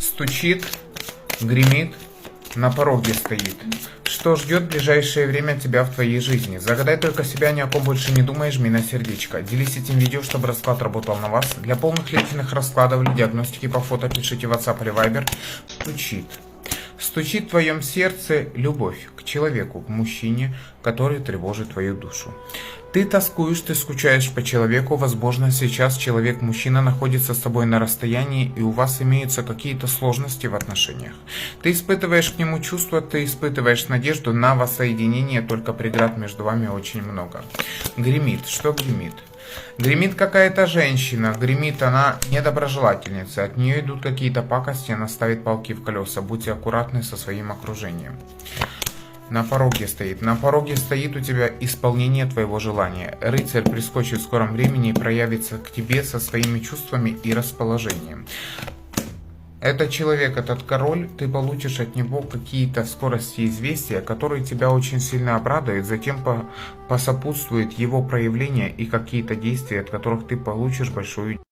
Стучит, гремит, на пороге стоит. Что ждет в ближайшее время тебя в твоей жизни? Загадай только себя, ни о ком больше не думай, жми на сердечко. Делись этим видео, чтобы расклад работал на вас. Для полных личных раскладов или диагностики по фото пишите в WhatsApp или Viber. Стучит. Стучит в твоем сердце любовь к человеку, к мужчине, который тревожит твою душу. Ты тоскуешь, ты скучаешь по человеку, возможно, сейчас человек-мужчина находится с тобой на расстоянии, и у вас имеются какие-то сложности в отношениях. Ты испытываешь к нему чувства, ты испытываешь надежду на воссоединение, только преград между вами очень много. Гремит. Что гремит? Гремит какая-то женщина, гремит она недоброжелательница, от нее идут какие-то пакости, она ставит палки в колеса, будьте аккуратны со своим окружением. На пороге стоит у тебя исполнение твоего желания. Рыцарь прискочит в скором времени и проявится к тебе со своими чувствами и расположением. Этот человек, этот король, ты получишь от него какие-то в скорости известия, которые тебя очень сильно обрадуют, затем посопутствует его проявление и какие-то действия, от которых ты получишь большую